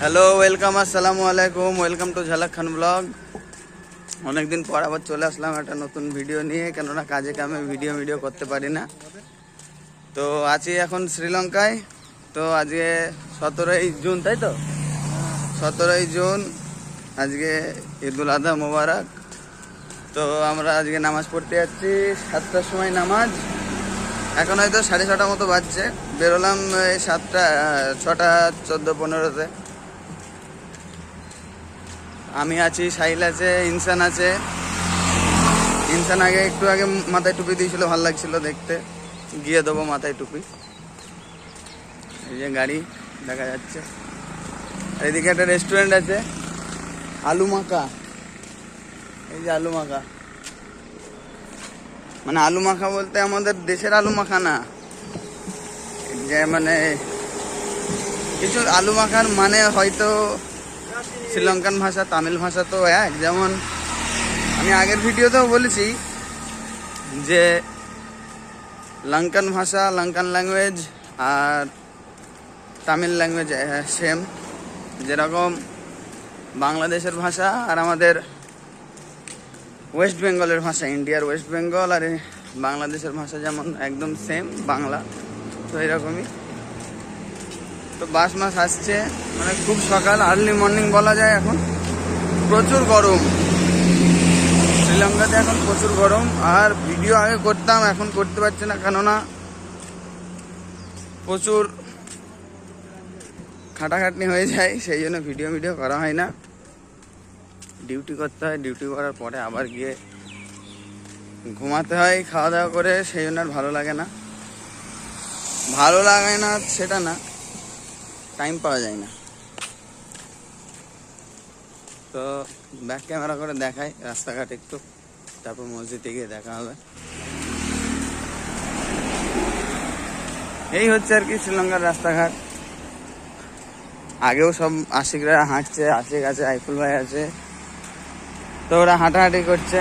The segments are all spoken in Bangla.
হ্যালো, ওয়েলকাম, আসসালামু আলাইকুম, welcome to Jhalak Khan blog. অনেকদিন পর আবার চলে আসলাম একটা নতুন ভিডিও নিয়ে, কেননা কাজে কামে ভিডিও করতে পারি না। তো আছি এখন শ্রীলঙ্কায়। তো আজকে 17ই জুন, তাই তো? 17ই জুন আজকে ঈদুল আজহা মোবারক। তো আমরা আজকে নামাজ পড়তে যাচ্ছি 7টার সময় নামাজ। এখন হয়তো 6:30 মতো বাজছে। বেরোলাম এই 6:14-15-তে। আমি আছি, সাহিল আছে, ইনসান আছে। ইনসান একটু আগে মাথায় টুপি দিয়েছিল, ভালো লাগছিল দেখতে। গিয়ে দেবো মাথায় টুপি। এই যে গাড়ি দেখা যাচ্ছে। এদিকে একটা রেস্টুরেন্ট আছে, আলু মাখা। এই যে আলু মাখা, মানে আলু মাখা বলতে আমাদের দেশের আলু মাখা না, যে মানে কিছু আলু মাখার মানে হয়তো শ্রীলঙ্কান ভাষা, তামিল ভাষা তো এক। যেমন আমি আগের ভিডিওতেও বলেছি যে লঙ্কান ভাষা, লঙ্কান ল্যাঙ্গুয়েজ আর তামিল ল্যাঙ্গুয়েজ সেম। যেরকম বাংলাদেশের ভাষা আর আমাদের ওয়েস্ট বেঙ্গলের ভাষা, ইন্ডিয়ার ওয়েস্ট বেঙ্গল আর বাংলাদেশের ভাষা যেমন একদম সেম বাংলা, তো এরকমই। তো বাস মাস আসছে, মানে খুব সকাল, আর্লি মর্নিং বলা যায়। এখন প্রচুর গরম শ্রীলঙ্কাতে, এখন প্রচুর গরম। আর ভিডিও আগে করতাম, এখন করতে পারছি না, কেননা প্রচুর খাটাখাটনি হয়ে যায়, সেই জন্য ভিডিও করা হয় না। ডিউটি করতে হয়, ডিউটি করার পরে আবার গিয়ে ঘুমাতে হয় খাওয়া দাওয়া করে, সেই জন্য আর ভালো লাগে না। ভালো লাগে না সেটা না, টাইম পাওয়া যায় না। তো ব্যাক ক্যামেরা করে দেখাই রাস্তাঘাট একটু, তারপর মসজিদে গিয়ে দেখা হবে। এই হচ্ছে আর কি শ্রীলঙ্কার রাস্তাঘাট। আগেও সব আশিকরা হাঁটছে, আশিক আছে, আইফুল ভাই আছে, তো ওরা হাঁটাহাঁটি করছে।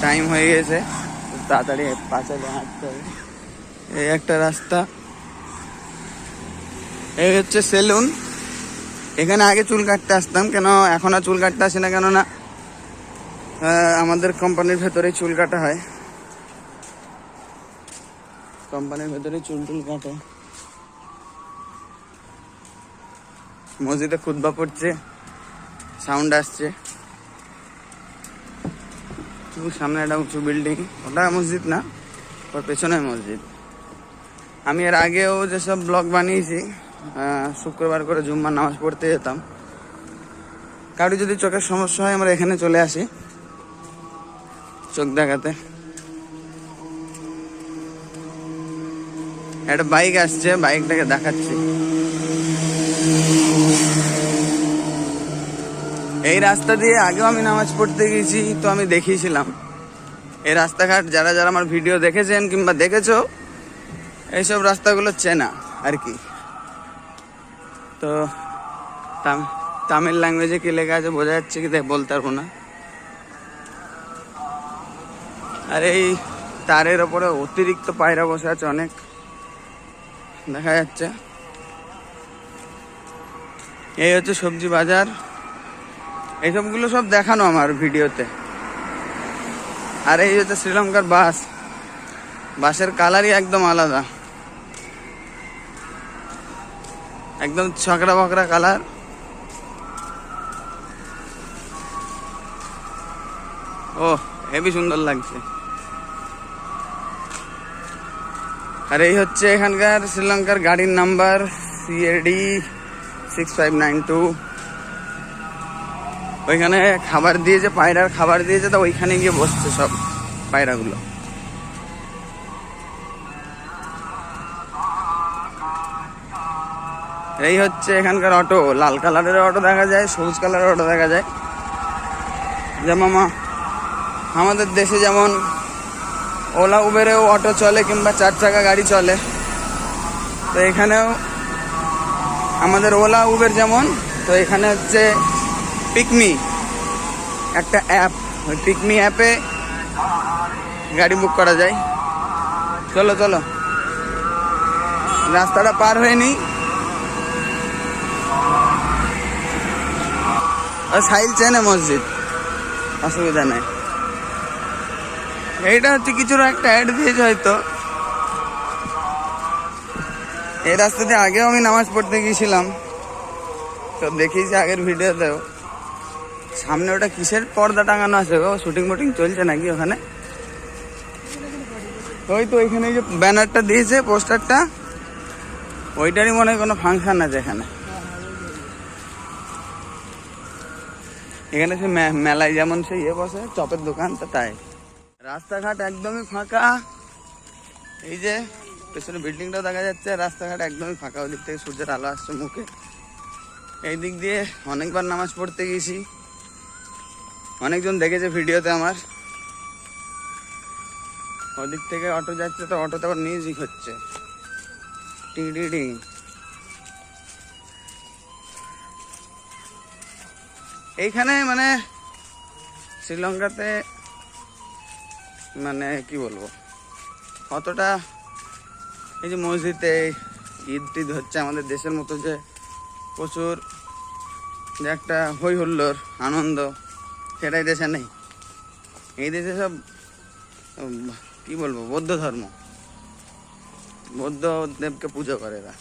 টাইম হয়ে গেছে, তাড়াতাড়ি পাঁচালে হাঁটতে হবে। এই একটা রাস্তা, এই হচ্ছে সেলুন। এখানে আগে চুল কাটতে আসতাম, কেন এখন আর চুল কাটতে আসে না, কেননা আমাদের কোম্পানির ভেতরেই চুল কাটা হয়, কোম্পানির ভেতরে চুল কাটে। মসজিদে খুতবা পড়ছে, সাউন্ড আসছে। সামনে একটা উঁচু বিল্ডিং, ওটা মসজিদ না, ওর পেছনে মসজিদ। আমি এর আগেও যেসব ব্লগ বানিয়েছি, শুক্রবার করে জুম্মার নামাজ পড়তে যেতাম। কারো যদি চোখের সমস্যা হয়, আমরা এখানে চলে আসি চোখ দেখাতে। একটা বাইক আসছে, বাইকটাকে দেখাচ্ছি। এই রাস্তা দিয়ে আগেও আমি নামাজ পড়তে গেছি, তো আমি দেখিয়েছিলাম। এই রাস্তাঘাট যারা যারা আমার ভিডিও দেখেছেন কিংবা দেখেছো, এইসব রাস্তাগুলো চেনা আর কি। তো তামিল ল্যাঙ্গুয়েজে কি লেখা আছে বোঝা যাচ্ছে কি বলতে পারবো না। আর এই তারের ওপরে অতিরিক্ত পায়রা বসে আছে, অনেক দেখা যাচ্ছে। এই হচ্ছে সবজি বাজার, এইসবগুলো সব দেখানো আমার ভিডিওতে। আর এই হচ্ছে শ্রীলঙ্কার বাস, বাসের কালারই একদম আলাদা, একদম ছকরা বকরা কালার। ও হেবি সুন্দর লাগছে। আর এই হচ্ছে এখানকার শ্রীলঙ্কার গাড়ির নাম্বার CAD 6592। ওইখানে খাবার দিয়েছে, পায়রার খাবার দিয়েছে, তো ওইখানে গিয়ে বসছে সব পায়রাগুলো। এই হচ্ছে এখানকার অটো, লাল কালারের অটো দেখা যায়, সবুজ কালারের অটো দেখা যায়। যেমন আমাদের দেশে যেমন ওলা উবেরেও অটো চলে কিংবা 4 চাকা গাড়ি চলে, তো এখানেও আমাদের ওলা উবের যেমন, তো এখানে হচ্ছে পিকমি একটা অ্যাপ, ওই পিকমি অ্যাপে গাড়ি বুক করা যায়। চলো চলো, রাস্তাটা পার হয়ে নিই। সাহিল চেনে মসজিদ, অসুবিধা নেই। এইটা হচ্ছে কিছুর একটা অ্যাড দিয়েছে হয়তো। এই রাস্তা দিয়ে আগেও আমি নামাজ পড়তে গিয়েছিলাম, তো দেখিয়েছি আগের ভিডিওতেও। সামনে ওটা কিসের পর্দা টাঙানো আছে গো? শুটিং মুটিং চলছে নাকি ওখানে? ওই তো ওইখানে যে ব্যানারটা দিয়েছে, পোস্টারটা, ওইটারই মনে হয় কোনো ফাংশন আছে এখানে। এখানে সে মেলায় যেমন সে ইয়ে বসে চপের দোকান, তো তাই। রাস্তাঘাট একদমই ফাঁকা। এই যে পেছনে বিল্ডিংটাও দেখা যাচ্ছে, রাস্তাঘাট একদমই ফাঁকা। ওই দিক থেকে সূর্যের আলো আসছে মুখে। এই দিক দিয়ে অনেকবার নামাজ পড়তে গেছি, অনেকজন দেখেছে ভিডিওতে আমার। ওদিক থেকে অটো যাচ্ছে, তো অটোতে আবার মিউজিক হচ্ছে, টিং টিং টিং। এইখানে মানে শ্রীলঙ্কাতে মানে কি বলবো, অতটা এই যে মসজিদে ঈদ টিদ হচ্ছে আমাদের দেশের মতো যে প্রচুর যে একটা হই হুল্লোড় আনন্দ, সেটাই দেশে নেই। এই দেশে সব কি বলবো, বৌদ্ধ ধর্ম, বৌদ্ধ দেবকে পুজো করে এরা।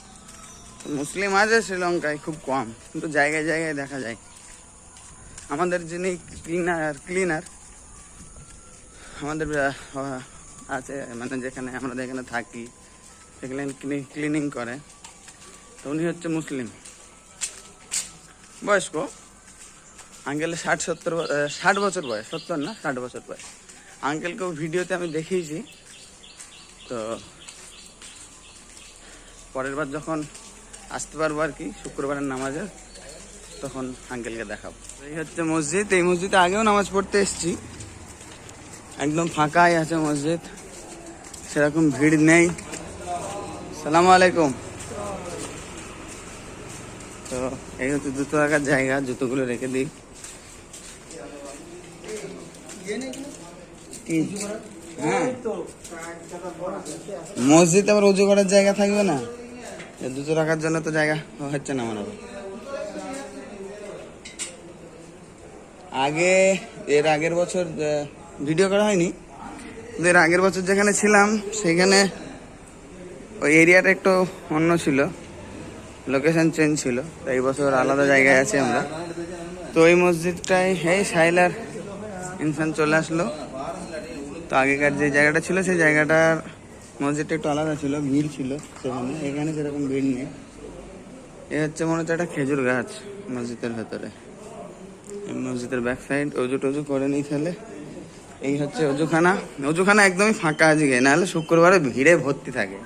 মুসলিম আছে শ্রীলঙ্কায় খুব কম, কিন্তু জায়গায় জায়গায় দেখা যায়। আমাদের যিনি ক্লিনার আমাদের আছে, মানে যেখানে আমরা যেখানে থাকি সেখানে ক্লিনিং করে, তো উনি হচ্ছে মুসলিম, বয়স্ক আঙ্কেল, 60 বছর বয়স, 70 না 60 বছর বয়স। আঙ্কেলকেও ভিডিওতে আমি দেখিয়েছি, তো পরের বার যখন আসতে পারবো আর কি, শুক্রবারের নামাজে, তখন আঙ্কেলকে দেখাবো। এই হচ্ছে মসজিদ। এই মসজিদে আগেও নামাজ পড়তে এসেছি, একদম ফাঁকাই আছে মসজিদ, সেরকম ভিড় নেই। সালামু আলাইকুম। তো এই হচ্ছে জুতো রাখার জায়গা, জুতোগুলো রেখে দিই। হ্যাঁ, মসজিদ আবার উজু করার জায়গা থাকবে না, জুতো রাখার জন্য তো জায়গা হচ্ছে না মনে হয়। আগে এর আগের বছর ভিডিও করা হয়নি, এর আগের বছর যেখানে ছিলাম সেখানে ওই এরিয়াটা একটু অন্য ছিল, লোকেশন চেঞ্জ ছিল। তো এই বছর আলাদা জায়গায় আছি আমরা। তো এই মসজিদটায় এই সাইলার ইনসান চলে আসলো। তো আগেকার যে জায়গাটা ছিল সেই জায়গাটার মসজিদটা একটু আলাদা ছিল, ভিড় ছিল সেখানে, এখানে সেরকম ভিড় নেই। এ হচ্ছে মনে হচ্ছে একটা খেজুর গাছ মসজিদের ভেতরে, মসজিদের ব্যাক সাইড। অজু টজু করে নিই তাহলে। এই হচ্ছে অজুখানা। অজুখানা একদমই ফাঁকা আজকে, নাহলে শুক্রবারে ভিড়ে ভর্তি থাকে।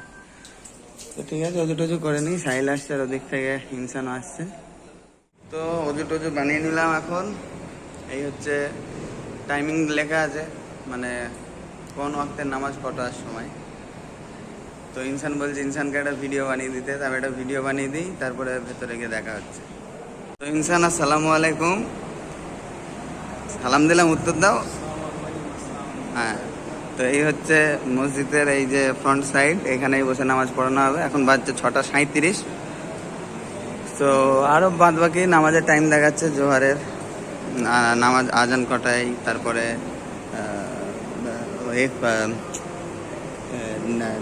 তো ঠিক আছে, অজু টজু করে নিই। সাইল আসছে আর ওদিক থেকে ইনসানও আসছে, তো অজু টজু বানিয়ে নিলাম এখন। এই হচ্ছে টাইমিং লেখা আছে, মানে কোন ওয়াক্তের নামাজ কটার সময়। তো ইনসান বলছে ইনসানকে একটা ভিডিও বানিয়ে দিতে, আমি একটা ভিডিও বানিয়ে দিই, তারপরে ভেতরে গিয়ে দেখা হচ্ছে। তো ইনসান, আসসালামু আলাইকুম। সালাম দিলাম, উত্তর দাও। হ্যাঁ, তো এই হচ্ছে মসজিদের এই যে ফ্রন্ট সাইড, এখানেই বসে নামাজ পড়ানো হবে। এখন বাজছে 6:37। তো আরও বাদ বাকি নামাজের টাইম দেখাচ্ছে, জোহরের নামাজ আজান কটায়, তারপরে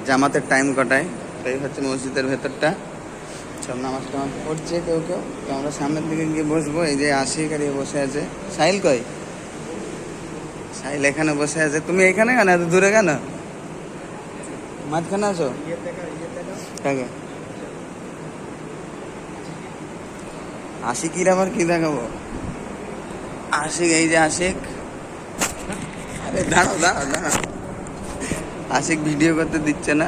জামাতের টাইম কটায়। তো এই হচ্ছে মসজিদের ভেতরটা, সব নামাজ টামাজ পড়ছে কেউ কেউ। তো আমরা সামনের দিকে গিয়ে বসবো। এই যে আশিক আর বসে আছে। সাহিল কই? সাহিল এখানে বসে আছে। তুমি এখানে কেন, এত দূরে কেন, মাঝখানে আছো? কাকে? আশিকির আবার কি দেখাবো? আশিক, এই যে আশিক। আরে দাঁড়াও দাঁড়াও দাঁড়াও, আশিক ভিডিও করতে দিচ্ছে না।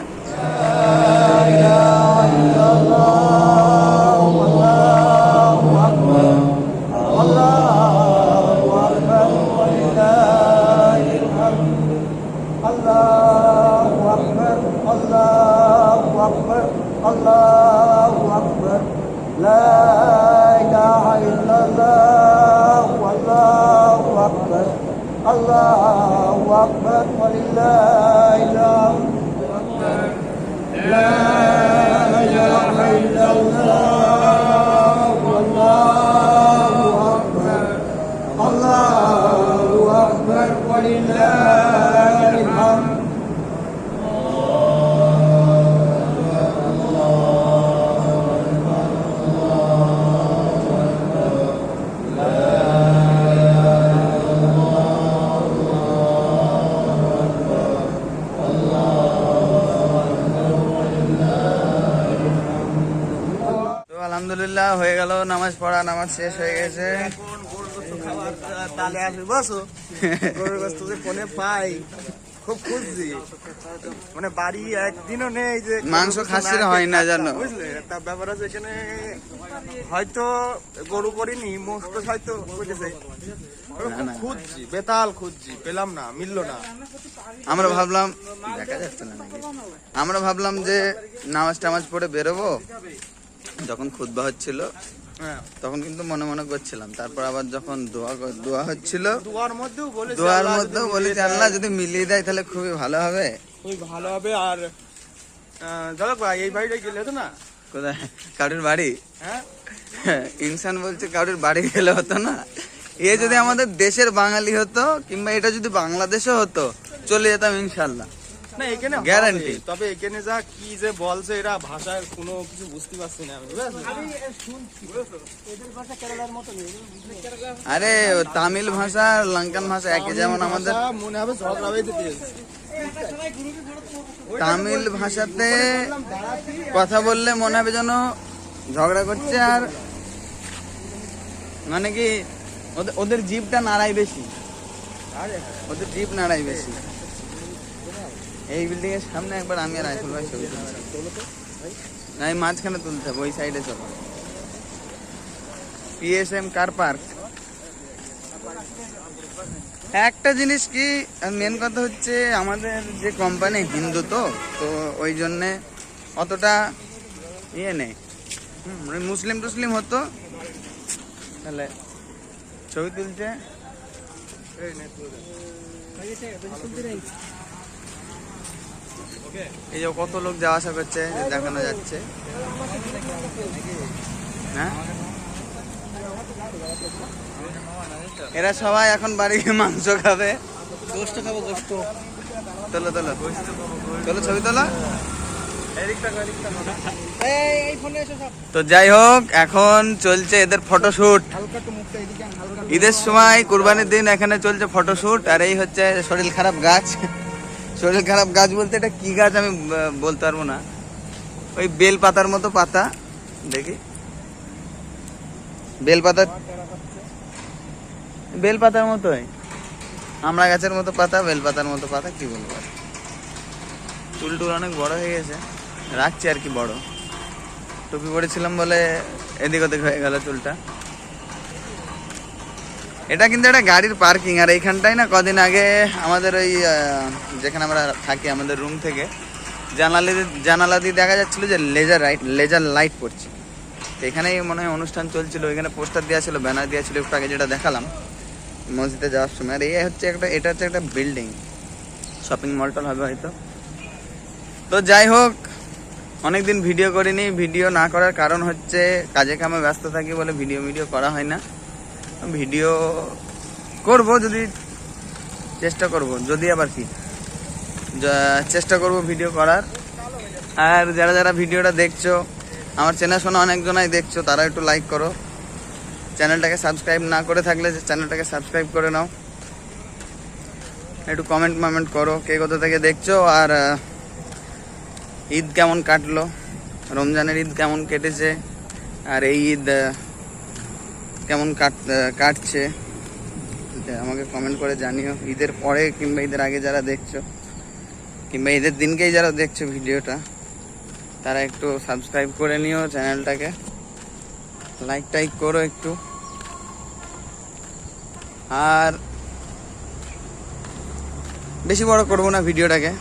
Allahu Akbar, walillahil hamd. La ilaha illallah, wallahu akbar. আলহামদুলিল্লাহ হয়ে গেল নামাজ পড়া, নামাজ শেষ হয়ে গেছে। এখন গরুর গোস্ত খাবার তালে আসবে বসো। গরুর গোস্ত যে কোনে পাই খুব খুঁজছি, মানে বাড়ি একদিনও নেই যে মাংস খাসির হয় না জানো, বুঝলে। তার ব্যাপার আছে এখানে, হয়তো গরু করিনি মোস্ট হয়তো বুঝেছে। খুঁজছি, বেতাল খুঁজছি, পেলাম না, মিললো না। আমরা ভাবলাম দেখা যাচ্ছে না নাকি, আমরা ভাবলাম যে নামাজ টামাজ পড়ে বেরোবো, যখন খুতবা হচ্ছিল হ্যাঁ, তখন কিন্তু মনে মনে করছিলাম, তারপর আবার যখন দোয়া হচ্ছিল, দুয়ার মধ্যেও বলেছি, দোয়ার আল্লাহ মধ্যেও যদি বলেছি মিলিয়ে আল্লাহ দেয়, যদি মিলিয়ে দেয় তাহলে খুবই ভালো হবে। খুবই ভালো হবে। আর দাদা ভাই এই বাড়িটাই গেলে হতো না? কোথায় কারুর বাড়ি? হ্যাঁ, ইনসান বলছে কারুর বাড়ি গেলে হতো না, এ যদি আমাদের দেশের বাঙালি হতো কিংবা এটা যদি বাংলাদেশে হতো চলে যেতাম ইনশাল্লাহ, না এখানে Guarantee। হবে। তবে এখানে যা কি যে বলছে এরা, ভাষার কোনো কিছু বুঝতে পারছি না আমি, বুঝেছো? আরে ও তামিল ভাষা লঙ্কান ভাষা একই, যেমন আমাদের ভাষা মনে হবে ঝগড়া হয়ে যেতে। তামিল ভাষাতে কথা বললে মনে হবে যেন ঝগড়া করছে, আর মানে কি ওদের জিভটা নাড়াই বেশি, ওদের জিভ নাড়াই বেশি। এই বিল্ডিং এর সামনে একবার আমি আর রাইফুল ভাই ছবি তুলছি, না এই মাঝখানে তুলতে হবে, ওই সাইডে চলো। PSM car park. একটা জিনিস কি মেন কথা হচ্ছে আমাদের যে কোম্পানি হিন্দু, তো তো ওই জন্যে অতটা ইয়ে নেই। মুসলিম টুসলিম হতো তাহলে ছবি তুলছে। এই যে কত লোক যাওয়া আসা করছে দেখানো যাচ্ছে, হ্যাঁ এরা সবাই এখন বাড়ি গিয়ে মাংস খাবে, গোস্ত খাবো, গোস্ত। তোলো তোলো তোলো ছবি তোলো। তো যাই হোক এখন চলছে এদের ফটোশুট, ঈদের সময় কুরবানির দিন এখানে চলছে ফটোশুট। আর এই হচ্ছে শরীর খারাপ গাছ, শরীর খারাপ গাছ বলতে এটা কি গাছ আমি বলতে পারবো না, ওই বেল পাতার মতো পাতা, দেখি বেল পাতার মতোই, আমড়া গাছের মতো পাতা, বেল পাতার মতো পাতা, কি বলবো। চুল টুল অনেক বড় হয়ে গেছে, রাখছি আর কি বড়, টুপি পরেছিলাম বলে এদিক ওদিক হয়ে গেল চুলটা। এটা কিন্তু একটা গাড়ির পার্কিং, আর এইখানটাই না কদিন আগে আমাদের ওই যেখানে আমরা থাকি আমাদের রুম থেকে জানালা দিয়ে দেখা যাচ্ছিল যে লেজার লাইট পড়ছে। এখানেই মনে হয় অনুষ্ঠান চলছিল, ওইখানে পোস্টার দেওয়া ছিল, ব্যানার দেওয়া ছিল একটু আগে যেটা দেখালাম মসজিদে যাওয়ার সময়। আর এটা হচ্ছে একটা বিল্ডিং, শপিং মল টল হবে হয়তো। তো যাই হোক অনেকদিন ভিডিও করিনি, ভিডিও না করার কারণ হচ্ছে কাজে কামে ব্যস্ত থাকি বলে ভিডিও করা হয় না। ভিডিও করব, যদি চেষ্টা করব, যদি আবার কি চেষ্টা করব ভিডিও করার। আর যারা ভিডিওটা দেখছো, আমার চেনাশোনা অনেকজনাই দেখছো, তারা একটু লাইক করো, চ্যানেলটাকে সাবস্ক্রাইব না করে থাকলে চ্যানেলটাকে সাবস্ক্রাইব করে নাও, একটু কমেন্ট করো কে কোথা থেকে দেখছো। আর ঈদ কেমন কাটলো, রমজানের ঈদ কেমন কেটেছে, আর এই ঈদ কেমন কাটছে আমাকে কমেন্ট করে জানিও। ঈদের পরে কিংবা ঈদের আগে যারা দেখছো, কিংবা ঈদের দিনকেই যারা দেখছো ভিডিওটা, তারা একটু সাবস্ক্রাইব করে নিও চ্যানেলটাকে, লাইক করো একটু। আর বেশি বড় করবো না ভিডিওটাকে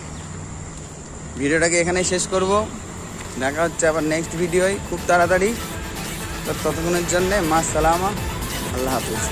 এখানেই শেষ করব। দেখা হচ্ছে আবার নেক্সট ভিডিওয় খুব তাড়াতাড়ি। ততক্ষণের জন্যে মা সালামা, আল্লাহ হাফিজ।